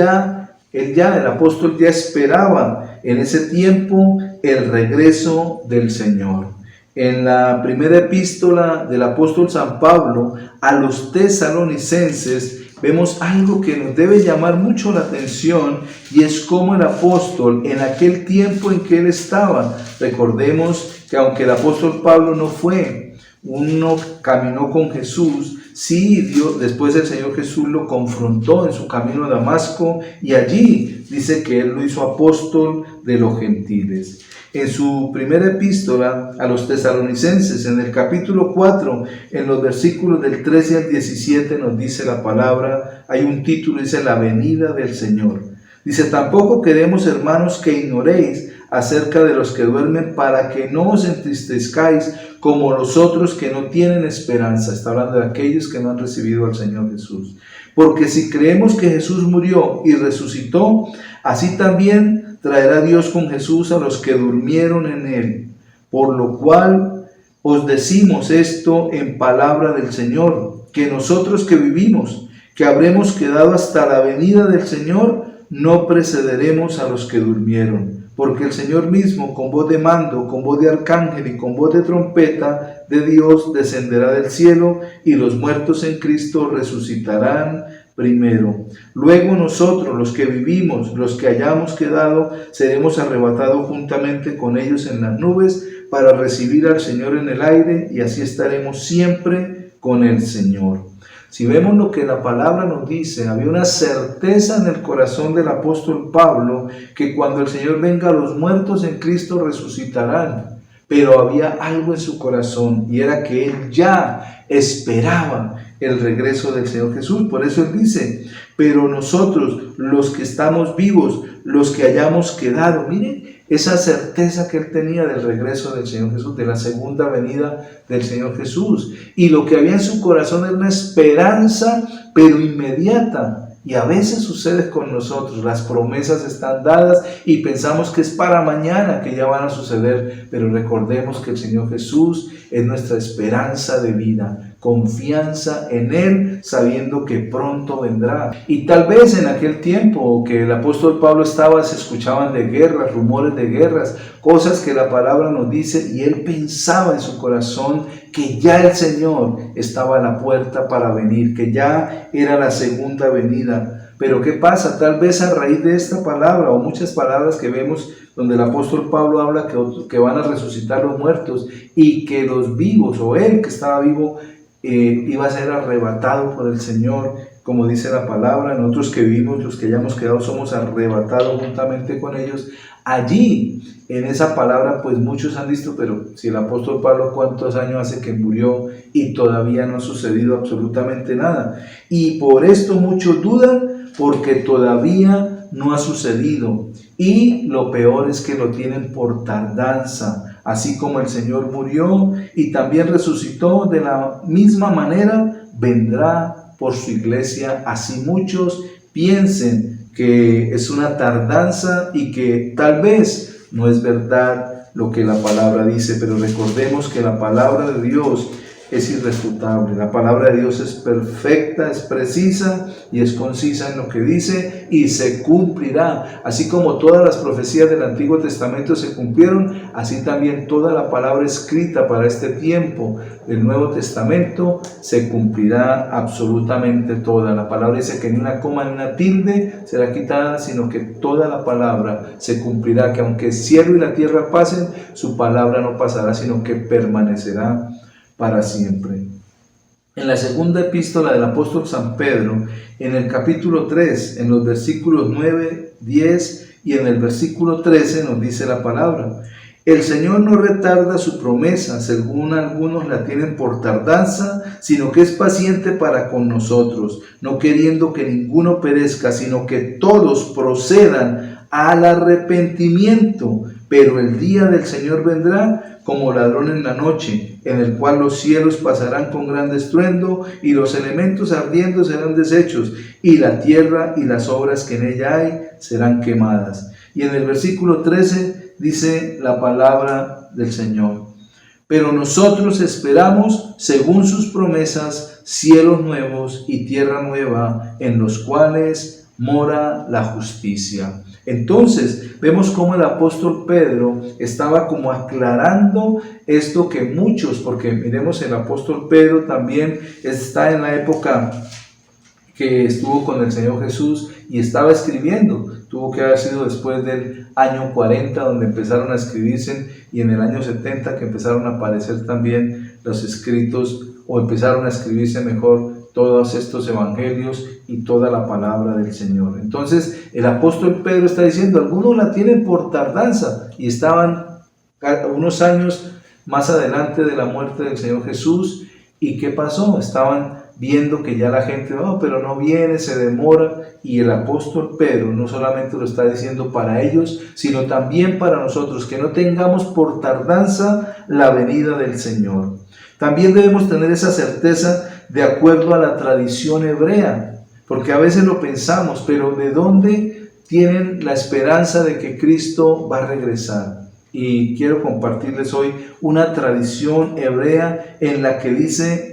el apóstol ya esperaba en ese tiempo el regreso del Señor. En la primera epístola del apóstol San Pablo a los tesalonicenses vemos algo que nos debe llamar mucho la atención, y es cómo el apóstol en aquel tiempo en que él estaba, recordemos que aunque el apóstol Pablo no caminó con Jesús, sí, Dios, después el Señor Jesús lo confrontó en su camino a Damasco, y allí dice que él lo hizo apóstol de los gentiles. En su primera epístola a los tesalonicenses, en el capítulo 4, en los versículos del 13 al 17, nos dice la palabra, hay un título, dice la venida del Señor. Dice, tampoco queremos, hermanos, que ignoréis acerca de los que duermen, para que no os entristezcáis como los otros que no tienen esperanza. Está hablando de aquellos que no han recibido al Señor Jesús. Porque si creemos que Jesús murió y resucitó, así también traerá Dios con Jesús a los que durmieron en Él. Por lo cual os decimos esto en palabra del Señor, que nosotros que vivimos, que habremos quedado hasta la venida del Señor, no precederemos a los que durmieron. Porque el Señor mismo, con voz de mando, con voz de arcángel y con voz de trompeta de Dios, descenderá del cielo, y los muertos en Cristo resucitarán primero. Luego nosotros, los que vivimos, los que hayamos quedado, seremos arrebatados juntamente con ellos en las nubes para recibir al Señor en el aire, y así estaremos siempre con el Señor. Si vemos lo que la palabra nos dice, había una certeza en el corazón del apóstol Pablo que cuando el Señor venga, los muertos en Cristo resucitarán. Pero había algo en su corazón, y era que él ya esperaba el regreso del Señor Jesús. Por eso él dice, pero nosotros, los que estamos vivos, los que hayamos quedado, miren esa certeza que él tenía del regreso del Señor Jesús, de la segunda venida del Señor Jesús. Y lo que había en su corazón era una esperanza, pero inmediata. Y a veces sucede con nosotros, las promesas están dadas y pensamos que es para mañana que ya van a suceder, pero recordemos que el Señor Jesús es nuestra esperanza de vida, confianza en Él, sabiendo que pronto vendrá. Y tal vez en aquel tiempo que el apóstol Pablo estaba, se escuchaban de guerras, rumores de guerras, cosas que la palabra nos dice, y él pensaba en su corazón que ya el Señor estaba a la puerta para venir, que ya era la segunda venida. Pero ¿qué pasa? Tal vez a raíz de esta palabra o muchas palabras que vemos donde el apóstol Pablo habla que van a resucitar los muertos, y que los vivos, o él que estaba vivo, iba a ser arrebatado por el Señor, como dice la palabra, nosotros que vivimos, los que hayamos quedado, somos arrebatados juntamente con ellos. Allí, en esa palabra, pues muchos han visto, pero si el apóstol Pablo, ¿cuántos años hace que murió y todavía no ha sucedido absolutamente nada? Y por esto muchos dudan, porque todavía no ha sucedido. Y lo peor es que lo tienen por tardanza. Así como el Señor murió y también resucitó, de la misma manera vendrá por su iglesia. Así muchos piensen que es una tardanza y que tal vez no es verdad lo que la palabra dice, pero recordemos que la palabra de Dios es irrefutable. La palabra de Dios es perfecta, es precisa y es concisa en lo que dice, y se cumplirá. Así como todas las profecías del Antiguo Testamento se cumplieron, así también toda la palabra escrita para este tiempo del Nuevo Testamento se cumplirá absolutamente toda. La palabra dice que ni una coma ni una tilde será quitada, sino que toda la palabra se cumplirá, que aunque el cielo y la tierra pasen, su palabra no pasará, sino que permanecerá para siempre. En la segunda epístola del apóstol San Pedro, en el capítulo 3, en los versículos 9, 10 y en el versículo 13 nos dice la palabra: El Señor no retarda su promesa, según algunos la tienen por tardanza, sino que es paciente para con nosotros, no queriendo que ninguno perezca, sino que todos procedan al arrepentimiento. Pero el día del Señor vendrá como ladrón en la noche, en el cual los cielos pasarán con gran estruendo, y los elementos ardiendo serán deshechos, y la tierra y las obras que en ella hay serán quemadas. Y en el versículo 13 dice la palabra del Señor: pero nosotros esperamos, según sus promesas, cielos nuevos y tierra nueva, en los cuales mora la justicia. Entonces vemos cómo el apóstol Pedro estaba como aclarando esto que muchos, porque miremos, el apóstol Pedro también está en la época que estuvo con el Señor Jesús y estaba escribiendo. Tuvo que haber sido después del año 40 donde empezaron a escribirse, y en el año 70 que empezaron a aparecer también los escritos, o empezaron a escribirse mejor, todos estos evangelios y toda la palabra del Señor. Entonces el apóstol Pedro está diciendo: algunos la tienen por tardanza, y estaban unos años más adelante de la muerte del Señor Jesús. ¿Y qué pasó? Estaban viendo que ya la gente, pero no viene, se demora. Y el apóstol Pedro no solamente lo está diciendo para ellos, sino también para nosotros, que no tengamos por tardanza la venida del Señor. También debemos tener esa certeza de acuerdo a la tradición hebrea, porque a veces lo pensamos, pero ¿de dónde tienen la esperanza de que Cristo va a regresar? Y quiero compartirles hoy una tradición hebrea en la que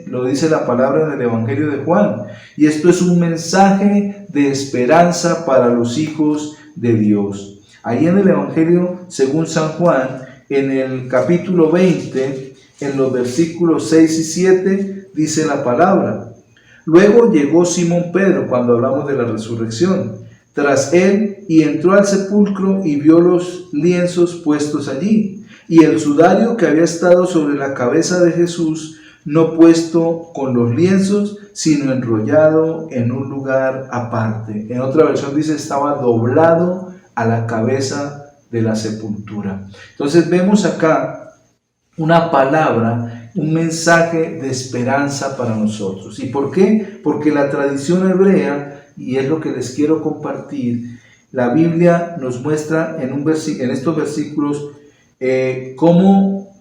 lo dice la palabra en el Evangelio de Juan. Y esto es un mensaje de esperanza para los hijos de Dios. Ahí en el Evangelio según San Juan, en el capítulo 20, en los versículos 6 y 7, dice la palabra: luego llegó Simón Pedro, cuando hablamos de la resurrección, tras él, y entró al sepulcro y vio los lienzos puestos allí, y el sudario que había estado sobre la cabeza de Jesús, no puesto con los lienzos, sino enrollado en un lugar aparte. En otra versión dice: estaba doblado a la cabeza de la sepultura. Entonces vemos acá una palabra, un mensaje de esperanza para nosotros. ¿Y por qué? Porque la tradición hebrea, y es lo que les quiero compartir, la Biblia nos muestra en estos versículos cómo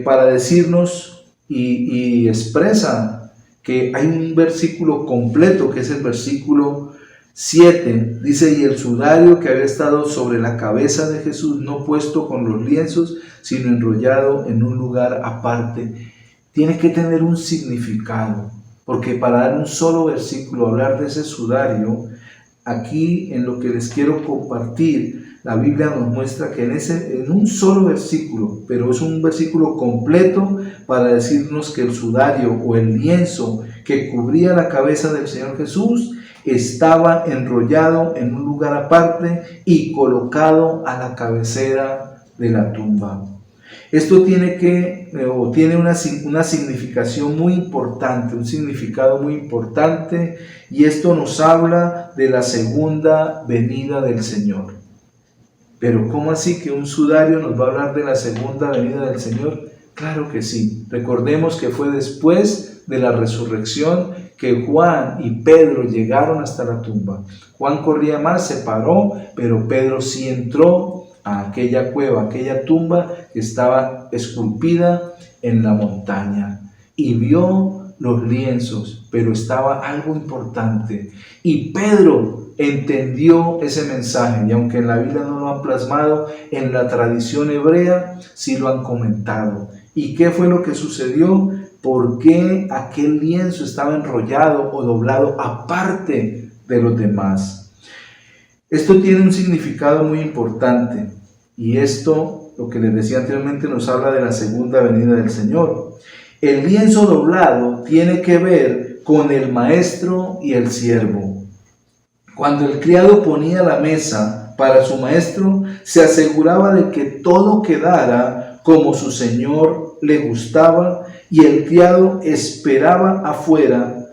para decirnos y expresa que hay un versículo completo, que es el versículo 7, dice: y el sudario que había estado sobre la cabeza de Jesús, no puesto con los lienzos, sino enrollado en un lugar aparte. Tiene que tener un significado, porque para dar un solo versículo, hablar de ese sudario, aquí en lo que les quiero compartir, la Biblia nos muestra que en un solo versículo, pero es un versículo completo para decirnos que el sudario o el lienzo que cubría la cabeza del Señor Jesús estaba enrollado en un lugar aparte y colocado a la cabecera de la tumba. Esto tiene una significación muy importante, un significado muy importante, y esto nos habla de la segunda venida del Señor. Pero ¿cómo así que un sudario nos va a hablar de la segunda venida del Señor? Claro que sí. Recordemos que fue después de la resurrección que Juan y Pedro llegaron hasta la tumba. Juan corría más, se paró, pero Pedro sí entró a aquella cueva, aquella tumba que estaba esculpida en la montaña, y vio los lienzos, pero estaba algo importante, y Pedro entendió ese mensaje, y aunque en la Biblia no lo han plasmado, en la tradición hebrea sí lo han comentado. ¿Y qué fue lo que sucedió? ¿Por qué aquel lienzo estaba enrollado o doblado aparte de los demás? Esto tiene un significado muy importante, y esto, lo que les decía anteriormente, nos habla de la segunda venida del Señor. El lienzo doblado tiene que ver con el maestro y el siervo. Cuando el criado ponía la mesa para su maestro, se aseguraba de que todo quedara como su señor le gustaba, y el criado esperaba afuera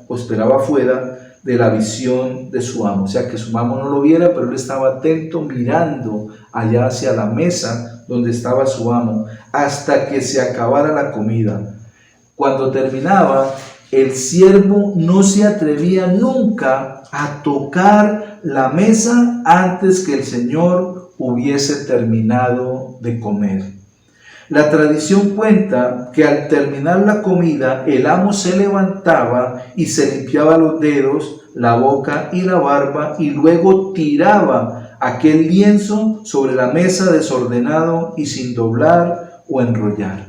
de la visión de su amo. O sea, que su amo no lo viera, pero él estaba atento mirando allá hacia la mesa donde estaba su amo hasta que se acabara la comida. Cuando terminaba, el siervo no se atrevía nunca a tocar la mesa antes que el Señor hubiese terminado de comer. La tradición cuenta que al terminar la comida, el amo se levantaba y se limpiaba los dedos, la boca y la barba, y luego tiraba aquel lienzo sobre la mesa desordenado y sin doblar o enrollar.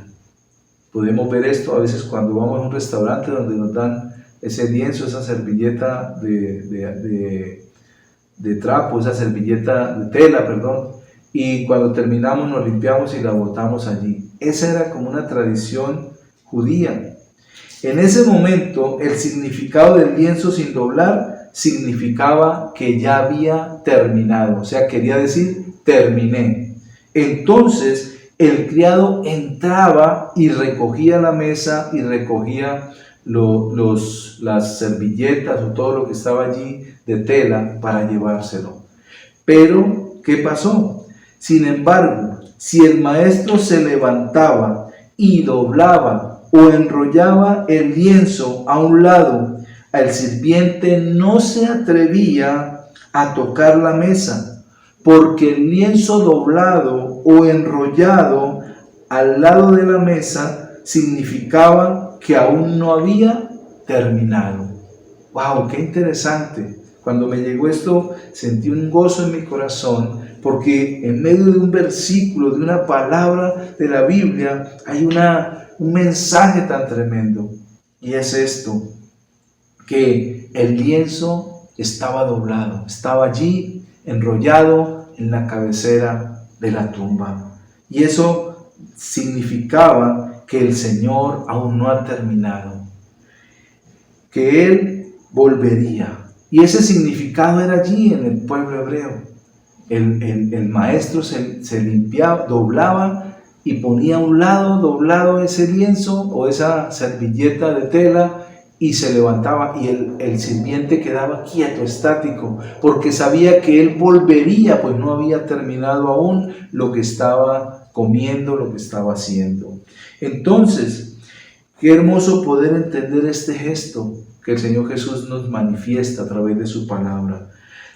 Podemos ver esto a veces cuando vamos a un restaurante donde nos dan ese lienzo, esa servilleta de trapo, esa servilleta de tela, perdón, y cuando terminamos nos limpiamos y la botamos allí. Esa era como una tradición judía. En ese momento, el significado del lienzo sin doblar significaba que ya había terminado, o sea, quería decir terminé. Entonces, el criado entraba y recogía la mesa y recogía las servilletas o todo lo que estaba allí de tela para llevárselo. Pero, ¿qué pasó? Sin embargo, si el maestro se levantaba y doblaba o enrollaba el lienzo a un lado, el sirviente no se atrevía a tocar la mesa, porque el lienzo doblado o enrollado al lado de la mesa significaba que aún no había terminado. ¡Wow! ¡Qué interesante! Cuando me llegó esto, sentí un gozo en mi corazón, porque en medio de un versículo, de una palabra de la Biblia, hay un mensaje tan tremendo. Y es esto, que el lienzo estaba doblado, estaba allí enrollado en la cabecera de la tumba. Y eso significaba que el Señor aún no ha terminado, que Él volvería. Y ese significado era allí en el pueblo hebreo. El maestro se limpiaba, doblaba y ponía a un lado doblado ese lienzo o esa servilleta de tela y se levantaba, y el sirviente quedaba quieto, estático, porque sabía que él volvería, pues no había terminado aún lo que estaba comiendo, lo que estaba haciendo. Entonces, qué hermoso poder entender este gesto que el Señor Jesús nos manifiesta a través de su palabra.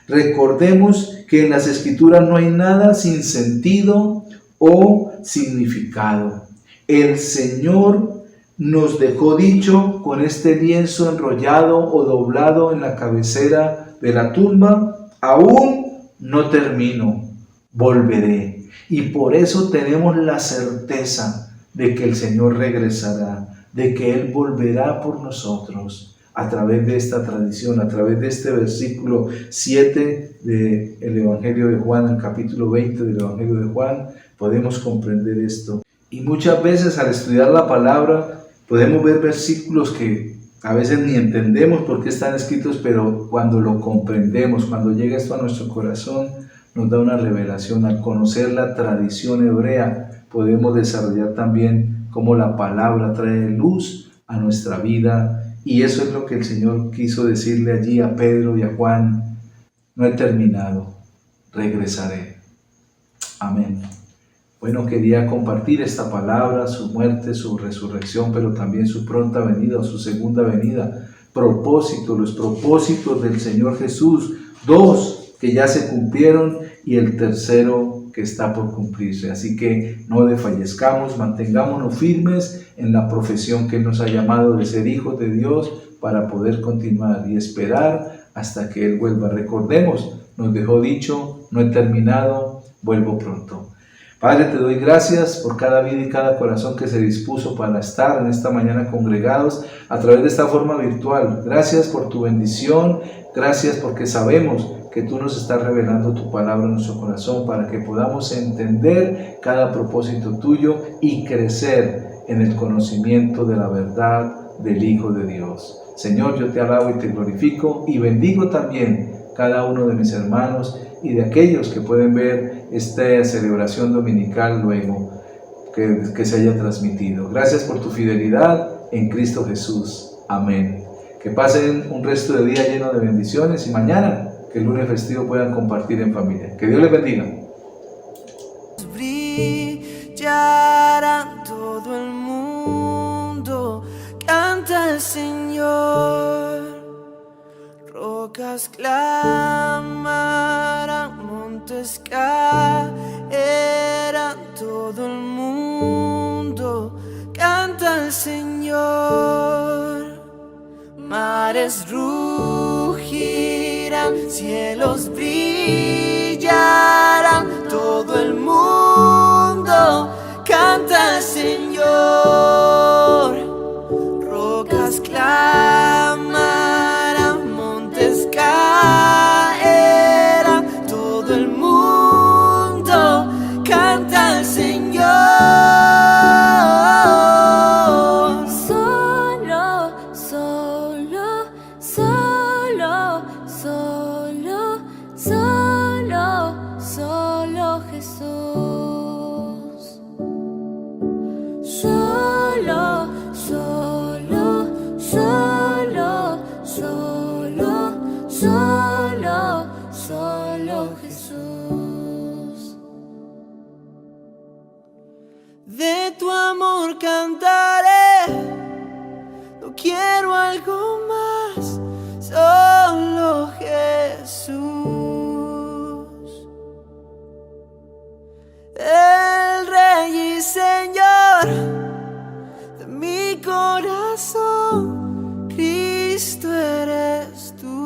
Recordemos que en las Escrituras no hay nada sin sentido o significado. El Señor nos dejó dicho: con este lienzo enrollado o doblado en la cabecera de la tumba, aún no termino, volveré. Y por eso tenemos la certeza de que el Señor regresará, de que Él volverá por nosotros. A través de esta tradición, a través de este versículo 7 del Evangelio de Juan, el capítulo 20 del Evangelio de Juan, podemos comprender esto. Y muchas veces al estudiar la palabra podemos ver versículos que a veces ni entendemos por qué están escritos, pero cuando lo comprendemos, cuando llega esto a nuestro corazón, nos da una revelación. Al conocer la tradición hebrea, podemos desarrollar también cómo la palabra trae luz a nuestra vida. Y eso es lo que el Señor quiso decirle allí a Pedro y a Juan: no he terminado, regresaré. Amén. Bueno, quería compartir esta palabra, su muerte, su resurrección, pero también su pronta venida o su segunda venida. Los propósitos del Señor Jesús, 2 que ya se cumplieron y el tercero que está por cumplirse. Así que no desfallezcamos, mantengámonos firmes en la profesión que nos ha llamado de ser hijos de Dios para poder continuar y esperar hasta que Él vuelva. Recordemos, nos dejó dicho: no he terminado, vuelvo pronto. Padre, te doy gracias por cada vida y cada corazón que se dispuso para estar en esta mañana congregados a través de esta forma virtual. Gracias por tu bendición, gracias porque sabemos que tú nos estás revelando tu palabra en nuestro corazón para que podamos entender cada propósito tuyo y crecer en el conocimiento de la verdad del Hijo de Dios. Señor, yo te alabo y te glorifico y bendigo también cada uno de mis hermanos y de aquellos que pueden ver esta celebración dominical luego que se haya transmitido. Gracias por tu fidelidad en Cristo Jesús. Amén. Que pasen un resto de día lleno de bendiciones y mañana, que el lunes festivo, puedan compartir en familia. Que Dios les bendiga. brillará todo el mundo. Canta el Señor. Rocas clamarán, montes caerán, todo el mundo canta el Señor. Mares rugirán, cielos brillarán, todo el mundo canta el Señor. Rocas clamarán, montes caerán, todo el mundo canta al Señor. Solo, solo, solo, solo, solo, solo Jesús. Solo, solo, solo, solo, solo, solo Jesús. De tu amor cantaré, no quiero algo más, solo Jesús. El Rey y Señor de mi corazón, Cristo eres tú.